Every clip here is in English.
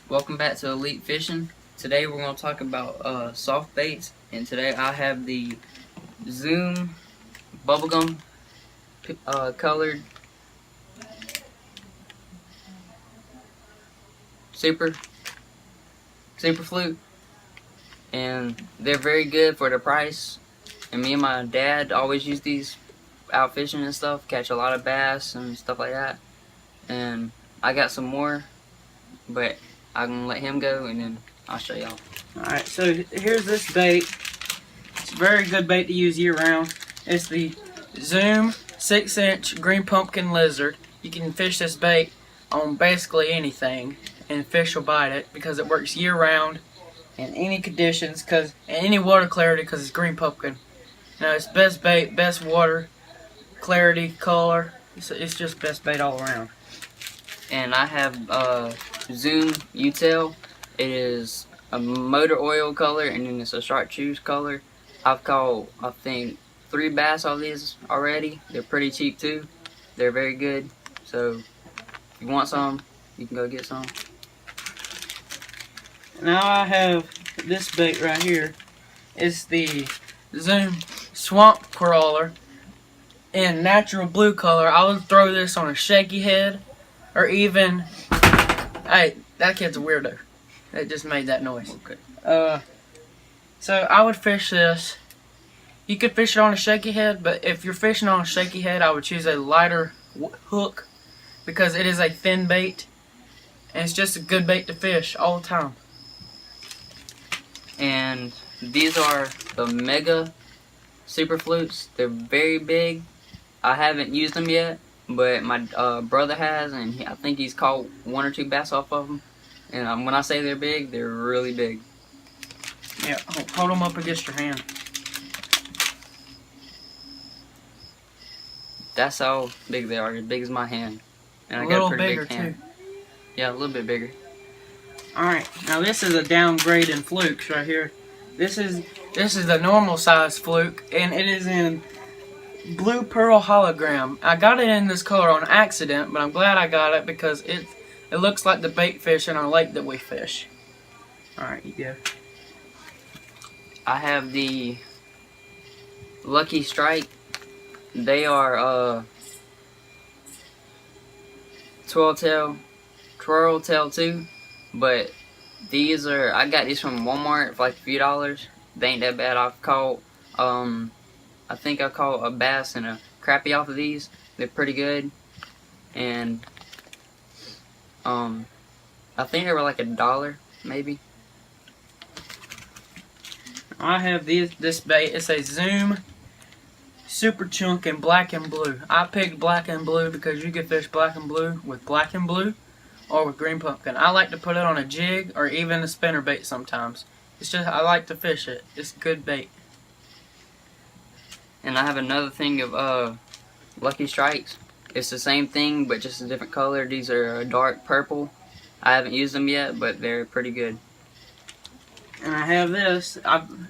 Welcome back to Elite Fishing. Today we're going to talk about soft baits, and today I have the Zoom bubblegum colored super fluke, and they're very good for the price. And me and my dad always use these out fishing and stuff, catch a lot of bass and stuff like that. And I got some more, but I'm gonna let him go, and then I'll show y'all. Alright, so here's this bait. It's a very good bait to use year round. It's the Zoom 6-inch green pumpkin lizard. You can fish this bait on basically anything and fish will bite it because it works year round in any conditions, and any water clarity, because it's green pumpkin. Now it's best bait, best water clarity, color. It's just best bait all around. And I have Zoom U-tail. It is a motor oil color, and then it's a chartreuse color. I've caught, I think, 3 bass on these already. They're pretty cheap too. They're very good. So if you want some, you can go get some. Now I have this bait right here. It's the Zoom Swamp Crawler in natural blue color. I would throw this on a shaky head, or even, hey, that kid's a weirdo. It just made that noise. Okay. So I would fish this. You could fish it on a shaky head, but if you're fishing on a shaky head, I would choose a lighter hook because it is a thin bait, and it's just a good bait to fish all the time. And these are the Mega Super Flukes. They're very big. I haven't used them yet, but my brother has, and I think he's caught 1 or 2 bass off of them. And when I say they're big, they're really big. Yeah, hold them up against your hand. That's how big they are, as big as my hand. And I A got little a pretty bigger big hand. too. Yeah, a little bit bigger. Alright, now this is a downgrade in flukes right here. This is the normal size fluke, and it is in blue pearl hologram. I got it in this color on accident, but I'm glad I got it because it looks like the bait fish in our lake that we fish. Alright, you go. I have the Lucky Strike. They are twirl tail too, but these are, I got these from Walmart for like a few dollars. They ain't that bad. I've caught I think I caught a bass and a crappie off of these. They're pretty good, and I think they were like $1 maybe. I have this bait. It's a Zoom Super Chunk in black and blue. I picked black and blue because you can fish black and blue with black and blue or with green pumpkin. I like to put it on a jig or even a spinner bait sometimes. It's just, I like to fish it. It's good bait. And I have another thing of Lucky Strikes. It's the same thing, but just a different color. These are a dark purple. I haven't used them yet, but they're pretty good. And I have this.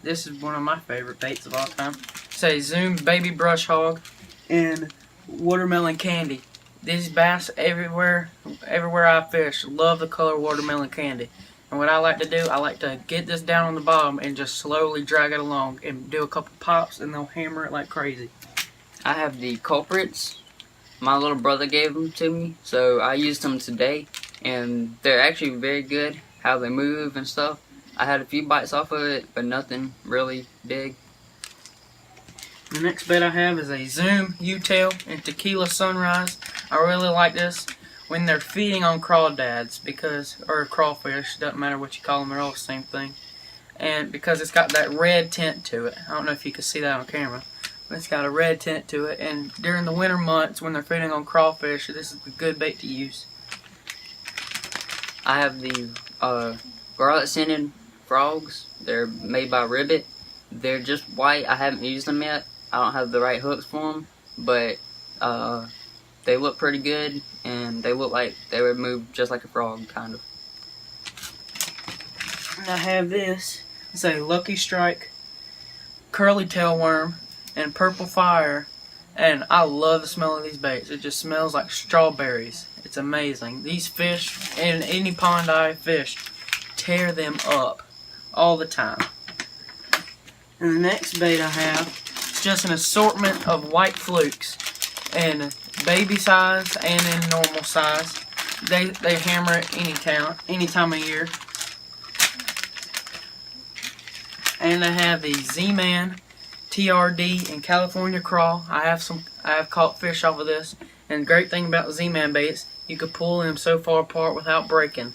This is one of my favorite baits of all time. It's a Zoom Baby Brush Hog and watermelon candy. These bass everywhere I fish love the color watermelon candy. And what I like to do, I like to get this down on the bottom and just slowly drag it along and do a couple pops, and they'll hammer it like crazy. I have the Culprits. My little brother gave them to me, so I used them today, and they're actually very good, how they move and stuff. I had a few bites off of it, but nothing really big. The next bait I have is a Zoom U-tail and Tequila Sunrise. I really like this when they're feeding on crawdads, or crawfish, doesn't matter what you call them, they're all the same thing. And because it's got that red tint to it. I don't know if you can see that on camera, but it's got a red tint to it. And during the winter months when they're feeding on crawfish, this is a good bait to use. I have the Garlic Scented Frogs. They're made by Ribbit. They're just white. I haven't used them yet. I don't have the right hooks for them, but they look pretty good, and they look like they would move just like a frog, kind of. And I have this. It's a Lucky Strike curly tail worm and purple fire And I love the smell of these baits. It just smells like strawberries. It's amazing. These fish, in any pond I fish, tear them up all the time. And the next bait I have is just an assortment of white flukes in baby size and in normal size. They hammer it any time of year. And I have the Z-Man TRD and California Crawl. I have caught fish off of this. And the great thing about the Z-Man baits, you can pull them so far apart without breaking.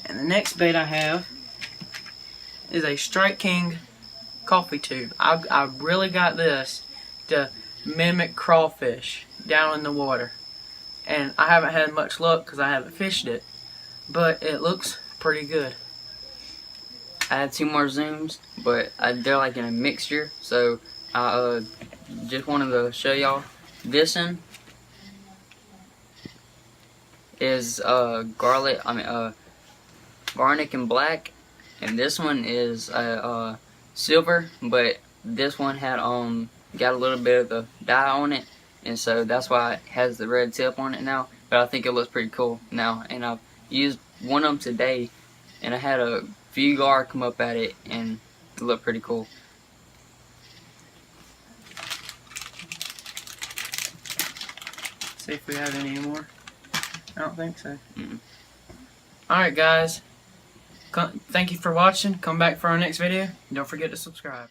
And the next bait I have is a Strike King coffee tube. I really got this to mimic crawfish down in the water. And I haven't had much luck because I haven't fished it. But it looks pretty good. I had 2 more zooms, but they're like in a mixture, so I just wanted to show y'all. This one is garlic and black, and this one is silver, but this one had got a little bit of the dye on it, and so that's why it has the red tip on it now. But I think it looks pretty cool now, and I've used one of them today, and I had a few gar come up at it, and it looked pretty cool. See if we have any more. I don't think so. Mm-mm. Alright guys, thank you for watching. Come back for our next video. Don't forget to subscribe.